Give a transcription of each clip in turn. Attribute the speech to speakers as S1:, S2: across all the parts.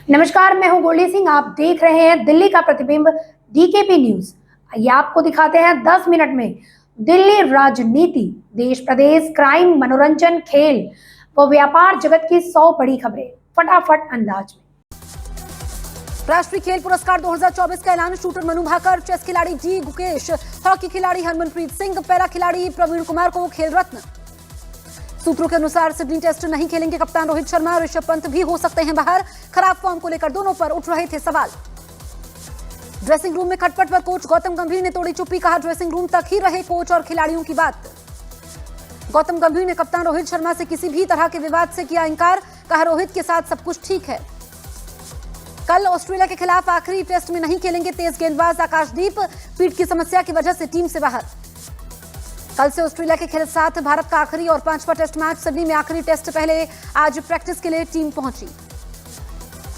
S1: नमस्कार, मैं हूं गोल्डी सिंह। आप देख रहे हैं दिल्ली का प्रतिबिंब डीकेपी न्यूज। आइए आपको दिखाते हैं 10 मिनट में दिल्ली राजनीति, देश प्रदेश, क्राइम, मनोरंजन, खेल व व्यापार जगत की 100 बड़ी खबरें फटाफट अंदाज में।
S2: राष्ट्रीय खेल पुरस्कार 2024 का ऐलान। शूटर मनु भाकर, चेस खिलाड़ी जी गुकेश, हॉकी खिलाड़ी हरमनप्रीत सिंह, पैरा खिलाड़ी प्रवीण कुमार को खेल रत्न। सूत्रों के अनुसार सिडनी टेस्ट नहीं खेलेंगे कप्तान रोहित शर्मा और ऋषभ पंत भी हो सकते हैं बाहर। खराब फॉर्म को लेकर दोनों पर उठ रहे थे सवाल। ड्रेसिंग रूम में खटपट पर कोच गौतम गंभीर ने तोड़ी चुप्पी, कहा ड्रेसिंग रूम तक ही रहे कोच और खिलाड़ियों की बात। गौतम गंभीर ने कप्तान रोहित शर्मा से किसी भी तरह के विवाद से किया इंकार, कहा रोहित के साथ सब कुछ ठीक है। कल ऑस्ट्रेलिया के खिलाफ आखिरी टेस्ट में नहीं खेलेंगे तेज गेंदबाज आकाशदीप, पीठ की समस्या की वजह से टीम से बाहर। कल से ऑस्ट्रेलिया के साथ भारत का आखिरी और 5वां टेस्ट मैच। सिडनी में आखिरी टेस्ट पहले आज प्रैक्टिस के लिए टीम पहुंची।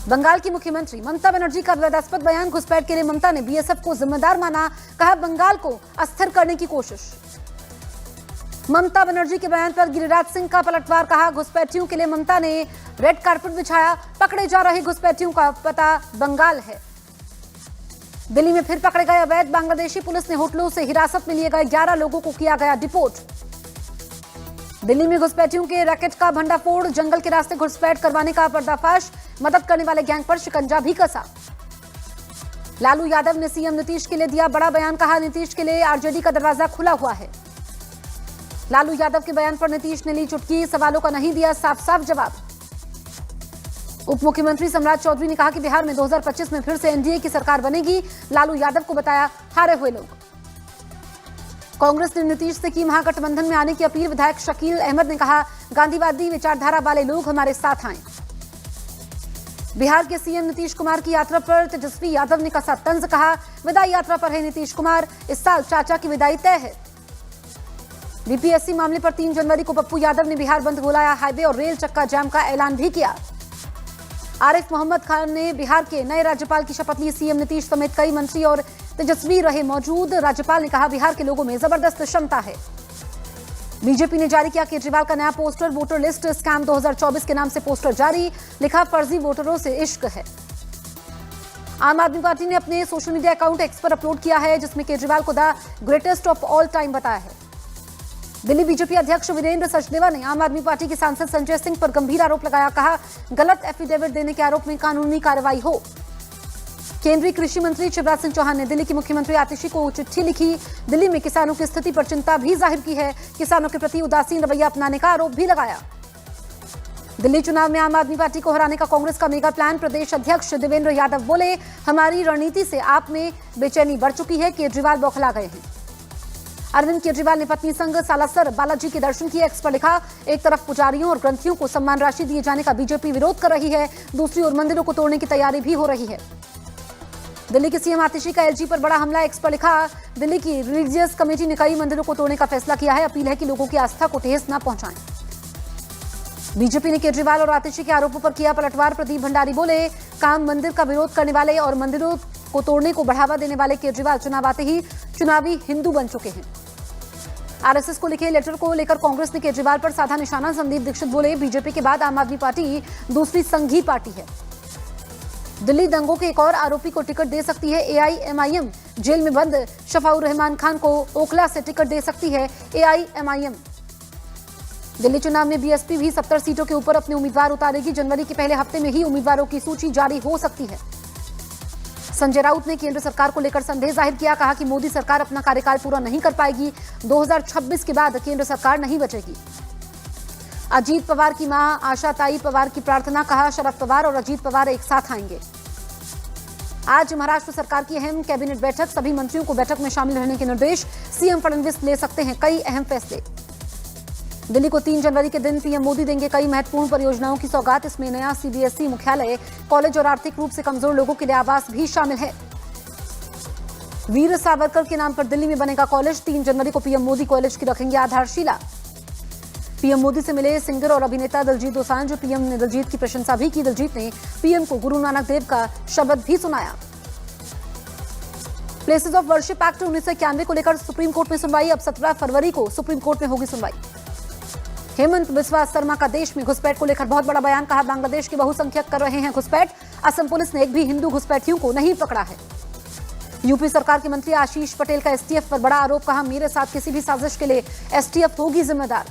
S2: बंगाल की मुख्यमंत्री ममता बनर्जी का विवादास्पद बयान। घुसपैठ के लिए ममता ने बीएसएफ को जिम्मेदार माना, कहा बंगाल को अस्थिर करने की कोशिश। ममता बनर्जी के बयान पर गिरिराज सिंह का पलटवार, कहा घुसपैठियों के लिए ममता ने रेड कार्पेट बिछाया, पकड़े जा रहे घुसपैठियों का पता बंगाल है। दिल्ली में फिर पकड़े गए अवैध बांग्लादेशी। पुलिस ने होटलों से हिरासत में लिए गए 11 लोगों को किया गया डिपोर्ट। दिल्ली में घुसपैठियों के रैकेट का भंडाफोड़, जंगल के रास्ते घुसपैठ करवाने का पर्दाफाश, मदद करने वाले गैंग पर शिकंजा भी कसा। लालू यादव ने सीएम नीतीश के लिए दिया बड़ा बयान, कहा नीतीश के लिए आरजेडी का दरवाजा खुला हुआ है। लालू यादव के बयान पर नीतीश ने ली चुटकी, सवालों का नहीं दिया साफ साफ जवाब। उप मुख्यमंत्री सम्राट चौधरी ने कहा कि बिहार में 2025 में फिर से एनडीए की सरकार बनेगी। लालू यादव को बताया हारे हुए लोग। कांग्रेस ने नीतीश से की महागठबंधन में आने की अपील। विधायक शकील अहमद ने कहा गांधीवादी विचारधारा वाले लोग हमारे साथ आए। बिहार के सीएम नीतीश कुमार की यात्रा पर तेजस्वी यादव ने कसा तंज, कहा विदाई यात्रा पर है नीतीश कुमार, इस साल चाचा की विदाई तय है। बीपीएससी मामले पर 3 जनवरी को पप्पू यादव ने बिहार बंद बुलाया, हाईवे और रेल चक्का जाम का ऐलान भी किया। आरिफ मोहम्मद खान ने बिहार के नए राज्यपाल की शपथ ली। सीएम नीतीश समेत कई मंत्री और तेजस्वी रहे मौजूद। राज्यपाल ने कहा बिहार के लोगों में जबरदस्त क्षमता है। बीजेपी ने जारी किया केजरीवाल का नया पोस्टर, वोटर लिस्ट स्कैम 2024 के नाम से पोस्टर जारी, लिखा फर्जी वोटरों से इश्क है। आम आदमी पार्टी ने अपने सोशल मीडिया अकाउंट एक्स पर अपलोड किया है, जिसमें केजरीवाल को the greatest of all time बताया है। दिल्ली बीजेपी अध्यक्ष वीरेंद्र सचदेवा ने आम आदमी पार्टी के सांसद संजय सिंह पर गंभीर आरोप लगाया, कहा गलत एफिडेविट देने के आरोप में कानूनी कार्रवाई हो। केंद्रीय कृषि मंत्री शिवराज सिंह चौहान ने दिल्ली की मुख्यमंत्री आतिशी को चिट्ठी लिखी। दिल्ली में किसानों की स्थिति पर चिंता भी जाहिर की है, किसानों के प्रति उदासीन रवैया अपनाने का आरोप भी लगाया। दिल्ली चुनाव में आम आदमी पार्टी को हराने का कांग्रेस का मेगा प्लान। प्रदेश अध्यक्ष देवेंद्र यादव बोले हमारी रणनीति से आप में बेचैनी बढ़ चुकी है, केजरीवाल बौखला गए हैं। अरविंद केजरीवाल ने पत्नी संग सालासर बालाजी के दर्शन किए। एक्स पर लिखा एक तरफ पुजारियों और ग्रंथियों को सम्मान राशि दिए जाने का बीजेपी विरोध कर रही है, दूसरी ओर मंदिरों को तोड़ने की तैयारी भी हो रही है। दिल्ली के सीएम आतिशी का एलजी पर बड़ा हमला। एक्स पर लिखा दिल्ली की रिलीजियस कमेटी ने कई मंदिरों को तोड़ने का फैसला किया है, अपील है कि लोगों की आस्था को ठेस न पहुंचाएं। बीजेपी ने केजरीवाल और आतिशी के आरोपों पर किया पलटवार। प्रदीप भंडारी बोले काम मंदिर का विरोध करने वाले और मंदिरों को तोड़ने को बढ़ावा देने वाले केजरीवाल चुनाव आते ही चुनावी हिंदू बन चुके हैं। आरएसएस को लिखे लेटर को लेकर कांग्रेस ने केजरीवाल पर साधा निशाना। संदीप दीक्षित बोले बीजेपी के बाद आम आदमी पार्टी दूसरी संघी पार्टी है। दिल्ली दंगों के एक और आरोपी को टिकट दे सकती है एआईएमआईएम। जेल में बंद शफाउर रहमान खान को ओखला से टिकट दे सकती है एआईएमआईएम। दिल्ली चुनाव में बीएसपी भी 70 सीटों के ऊपर अपने उम्मीदवार उतारेगी। जनवरी के पहले हफ्ते में ही उम्मीदवारों की सूची जारी हो सकती है। संजय राउत ने केंद्र सरकार को लेकर संदेह जाहिर किया, कहा कि मोदी सरकार अपना कार्यकाल पूरा नहीं कर पाएगी, 2026 के बाद केंद्र सरकार नहीं बचेगी। अजीत पवार की मां आशाताई पवार की प्रार्थना, कहा शरद पवार और अजीत पवार एक साथ आएंगे। आज महाराष्ट्र सरकार की अहम कैबिनेट बैठक, सभी मंत्रियों को बैठक में शामिल रहने के निर्देश। सीएम फडणवीस ले सकते हैं कई अहम फैसले। दिल्ली को 3 जनवरी के दिन पीएम मोदी देंगे कई महत्वपूर्ण परियोजनाओं की सौगात। इसमें नया सीबीएसई मुख्यालय, कॉलेज और आर्थिक रूप से कमजोर लोगों के लिए आवास भी शामिल है। वीर सावरकर के नाम पर दिल्ली में बनेगा कॉलेज। 3 जनवरी को पीएम मोदी कॉलेज की रखेंगे आधारशिला। पीएम मोदी से मिले सिंगर और अभिनेता दिलजीत दोसांझ। पीएम ने दिलजीत की प्रशंसा भी की। दिलजीत ने पीएम को गुरु नानक देव का शब्द भी सुनाया। प्लेसेस ऑफ वर्शिप एक्ट 1991 को लेकर सुप्रीम कोर्ट में सुनवाई। अब 17 फरवरी को सुप्रीम कोर्ट में होगी सुनवाई। हेमंत बिस्वा शर्मा का देश में घुसपैठ को लेकर बहुत बड़ा बयान, कहा बांग्लादेश के बहुसंख्यक कर रहे हैं घुसपैठ, असम पुलिस ने एक भी हिंदू घुसपैठियों को नहीं पकड़ा है। यूपी सरकार के मंत्री आशीष पटेल का एसटीएफ पर बड़ा आरोप, कहा मेरे साथ किसी भी साजिश के लिए एसटीएफ होगी जिम्मेदार।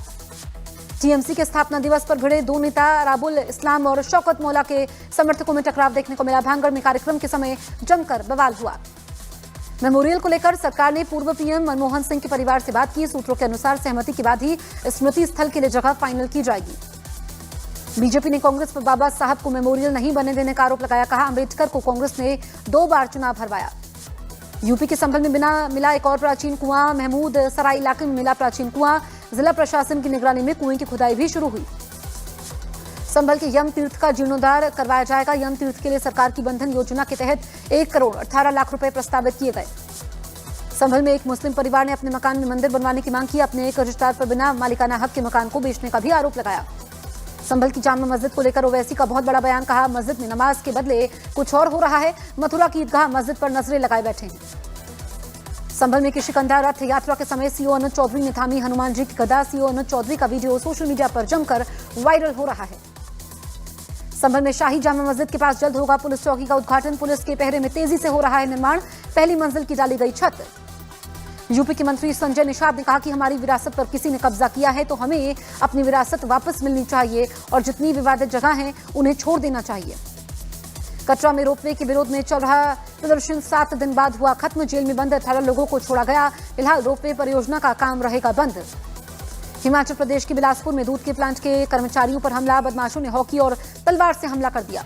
S2: टीएमसी के स्थापना दिवस पर भिड़े दो नेता राबुल इस्लाम और शौकत मौला के समर्थकों में टकराव देखने को मिला। भांगड़ में कार्यक्रम के समय जमकर बवाल हुआ। मेमोरियल को लेकर सरकार ने पूर्व पीएम मनमोहन सिंह के परिवार से बात की। सूत्रों के अनुसार सहमति के बाद ही स्मृति स्थल के लिए जगह फाइनल की जाएगी। बीजेपी ने कांग्रेस पर बाबा साहब को मेमोरियल नहीं बनने देने का आरोप लगाया, कहा अंबेडकर को कांग्रेस ने 2 बार चुनाव हरवाया। यूपी के संभल में मिला एक और प्राचीन कुआं, महमूद सराय इलाके में मिला प्राचीन कुआं, जिला प्रशासन की निगरानी में कुएं की खुदाई भी शुरू हुई। संभल के यम तीर्थ का जीर्णोद्धार करवाया जाएगा। यम तीर्थ के लिए सरकार की बंधन योजना के तहत 1 करोड़ 18 लाख रुपए प्रस्तावित किए गए। संभल में एक मुस्लिम परिवार ने अपने मकान में मंदिर बनवाने की मांग की। अपने एक रिश्तेदार पर बिना मालिकाना हक के मकान को बेचने का भी आरोप लगाया। संभल की जामा मस्जिद को लेकर ओवैसी का बहुत बड़ा बयान, कहा मस्जिद में नमाज के बदले कुछ और हो रहा है। मथुरा की ईदगाह मस्जिद पर नजरें लगाए बैठे हैं। संभल में किशिकंधा रथ यात्रा के समय सीओ अनुज चौधरी ने थामी हनुमान जी की गदा। सीओ अनुज चौधरी का वीडियो सोशल मीडिया पर जमकर वायरल हो रहा है। संभल में शाही जामा मस्जिद के पास जल्द होगा पुलिस चौकी का उद्घाटन। पुलिस के पहरे में तेजी से हो रहा है निर्माण। पहली मंजिल की डाली गई छत। यूपी के मंत्री संजय निषाद ने कहा कि हमारी विरासत पर किसी ने कब्जा किया है तो हमें अपनी विरासत वापस मिलनी चाहिए और जितनी विवादित जगह हैं उन्हें छोड़ देना चाहिए। कटरा में रोपवे के विरोध में चल रहा प्रदर्शन 7 दिन बाद हुआ खत्म। जेल में बंद 18 लोगों को छोड़ा गया। फिलहाल रोपवे परियोजना का काम रहेगा बंद। हिमाचल प्रदेश के बिलासपुर में दूध के प्लांट के कर्मचारियों पर हमला, बदमाशों ने हॉकी और तलवार से हमला कर दिया।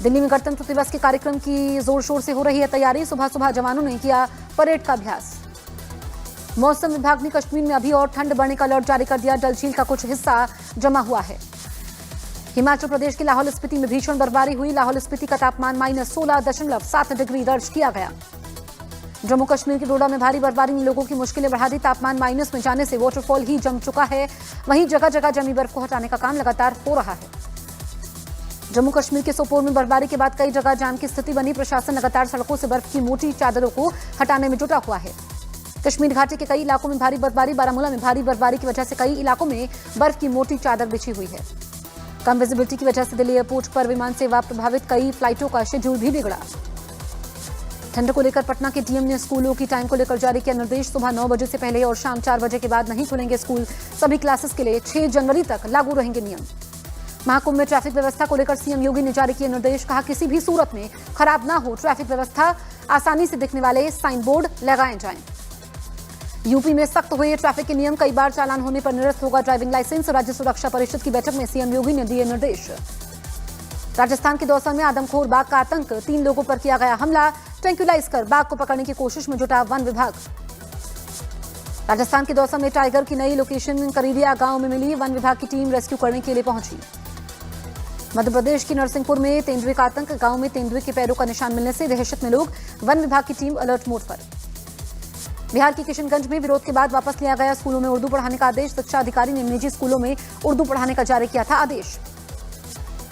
S2: दिल्ली में गणतंत्र दिवस के कार्यक्रम की जोर शोर से हो रही है तैयारी। सुबह सुबह जवानों ने किया परेड का अभ्यास। मौसम विभाग ने कश्मीर में अभी और ठंड बढ़ने का अलर्ट जारी कर दिया। डल झील का कुछ हिस्सा जमा हुआ है। हिमाचल प्रदेश के लाहौल स्पीति में भीषण बर्फबारी हुई। लाहौल स्पीति का तापमान -16.7 डिग्री दर्ज किया गया। जम्मू कश्मीर के डोडा में भारी बर्फबारी ने लोगों की मुश्किलें बढ़ा दी। तापमान माइनस में जाने से वाटरफॉल ही जम चुका है। वहीं जगह जगह जमी बर्फ को हटाने का काम लगातार हो रहा है। जम्मू कश्मीर के सोपोर में बर्फबारी के बाद कई जगह जाम की स्थिति बनी। प्रशासन लगातार सड़कों से बर्फ की मोटी चादरों को हटाने में जुटा हुआ है। कश्मीर घाटी के कई इलाकों में भारी बर्फबारी। बारामूला में भारी बर्फबारी की वजह से कई इलाकों में बर्फ की मोटी चादर बिछी हुई है। कम विजिबिलिटी की वजह से दिल्ली एयरपोर्ट पर विमान सेवा प्रभावित, कई फ्लाइटों का शेड्यूल भी बिगड़ा। ठंड को लेकर पटना के डीएम ने स्कूलों की टाइम को लेकर जारी किया निर्देश। सुबह 9 बजे से पहले और शाम 4 बजे के बाद नहीं खुलेंगे स्कूल। सभी क्लासेस के लिए 6 जनवरी तक लागू रहेंगे नियम। महाकुंभ में ट्रैफिक व्यवस्था को लेकर सीएम योगी ने जारी किए निर्देश, कहा किसी भी सूरत में खराब ना हो ट्रैफिक व्यवस्था। आसानी से दिखने वाले साइन बोर्ड लगाए जाएं। यूपी में सख्त हुए ट्रैफिक के नियम। कई बार चालान होने पर निरस्त होगा ड्राइविंग लाइसेंस। राज्य सुरक्षा परिषद की बैठक में सीएम योगी ने दिए निर्देश। राजस्थान के दौसा में आदमखोर बाघ का आतंक, 3 लोगों पर किया गया हमला। ट्रैंक्यूलाइज कर बाघ को पकड़ने की कोशिश में जुटा वन विभाग। राजस्थान के दौसा में टाइगर की नई लोकेशन करीरिया गांव में मिली। वन विभाग की टीम रेस्क्यू करने के लिए पहुंची। मध्य प्रदेश के नरसिंहपुर में तेंदुए का आतंक, गांव में तेंदुए के पैरों का निशान मिलने से दहशत में लोग। वन विभाग की टीम अलर्ट मोड पर। बिहार के किशनगंज में विरोध के बाद वापस लिया गया स्कूलों में उर्दू पढ़ाने का आदेश। शिक्षा अधिकारी ने निजी स्कूलों में उर्दू पढ़ाने का जारी किया था आदेश।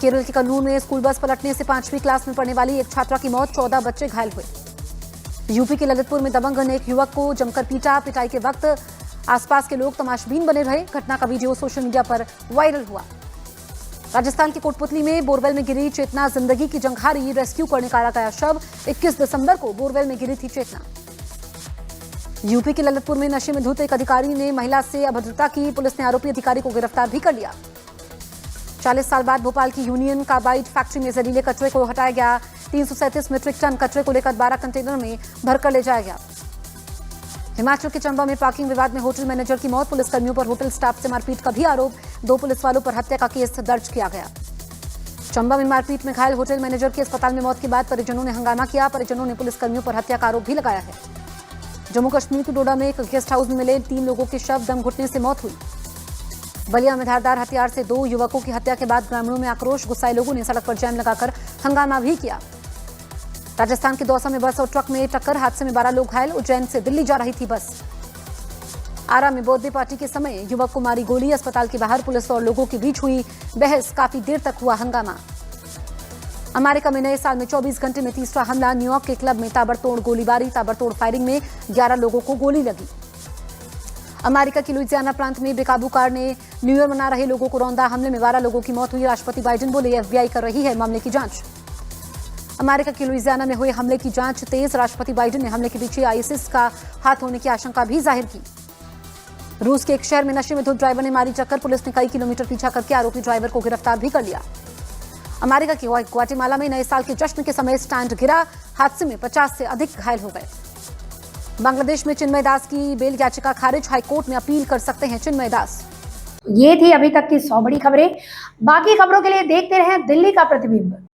S2: केरल के कन्नूर में स्कूल बस पलटने से 5वीं क्लास में पढ़ने वाली एक छात्रा की मौत, 14 बच्चे घायल हुए। यूपी के ललितपुर में दबंग ने एक युवक को जमकर पीटा। पिटाई के वक्त आसपास के लोग तमाशबीन बने रहे। घटना का वीडियो सोशल मीडिया पर वायरल हुआ। राजस्थान के कोटपुतली में बोरवेल में गिरी चेतना, जिंदगी की जंग हारी। रेस्क्यू करने का गया शव। 21 दिसंबर को बोरवेल में गिरी थी चेतना। यूपी के ललितपुर में नशे में धुत एक अधिकारी ने महिला से अभद्रता की। पुलिस ने आरोपी अधिकारी को गिरफ्तार भी कर लिया। 40 साल बाद भोपाल की यूनियन कार्बाइड फैक्ट्री में जहरीले कचरे को हटाया गया। 337 मीट्रिक टन कचरे को लेकर 12 कंटेनर में भरकर ले जाया गया। हिमाचल के चंबा में पार्किंग विवाद में होटल मैनेजर की मौत। पुलिसकर्मियों पर होटल स्टाफ से मारपीट का भी आरोप। 2 पुलिस वालों पर हत्या का केस दर्ज किया गया। चंबा में मारपीट में घायल होटल मैनेजर की अस्पताल में मौत के बाद परिजनों ने हंगामा किया। परिजनों ने पुलिसकर्मियों पर हत्या का आरोप भी लगाया है। जम्मू कश्मीर के डोडा में एक गेस्ट हाउस में मिले 3 लोगों के शव, दम घुटने से मौत हुई। बलिया में धारदार हथियार से 2 युवकों की हत्या के बाद ग्रामीणों में आक्रोश। गुस्साए लोगों ने सड़क पर जैम लगाकर हंगामा भी किया। राजस्थान के दौसा में बस और ट्रक में टक्कर, हादसे में 12 लोग घायल। उज्जैन से दिल्ली जा रही थी बस। आरा में बर्थडे पार्टी के समय युवक को मारी गोली। अस्पताल के बाहर पुलिस और लोगों के बीच हुई बहस, काफी देर तक हुआ हंगामा। अमेरिका में नए साल में 24 घंटे में तीसरा हमला। न्यूयॉर्क के क्लब में ताबड़तोड़ गोलीबारी, ताबड़तोड़ फायरिंग में 11 लोगों को गोली लगी। अमेरिका की लुइजियाना प्रांत में बेकाबू कार ने न्यू ईयर मना रहे लोगों को रौंदा। हमले में 12 लोगों की मौत हुई। राष्ट्रपति बाइडेन बोले एफबीआई कर रही है मामले की जांच। अमेरिका की लुइजियाना में हुए हमले की जांच तेज। राष्ट्रपति बाइडेन ने हमले के पीछे आईएसआईएस का हाथ होने की आशंका भी जाहिर की। रूस के एक शहर में नशे में धुत ड्राइवर ने मारी टक्कर। पुलिस ने कई किलोमीटर पीछा करके आरोपी ड्राइवर को गिरफ्तार भी कर लिया। अमेरिका के ग्वाटेमाला में नए साल के जश्न के समय स्टैंड गिरा। हादसे में 50 से अधिक घायल हो गए। बांग्लादेश में चिन्मय दास की बेल याचिका खारिज। हाईकोर्ट में अपील कर सकते हैं चिन्मय दास।
S1: ये थी अभी तक की 100 बड़ी खबरें। बाकी खबरों के लिए देखते रहें दिल्ली का प्रतिबिंब।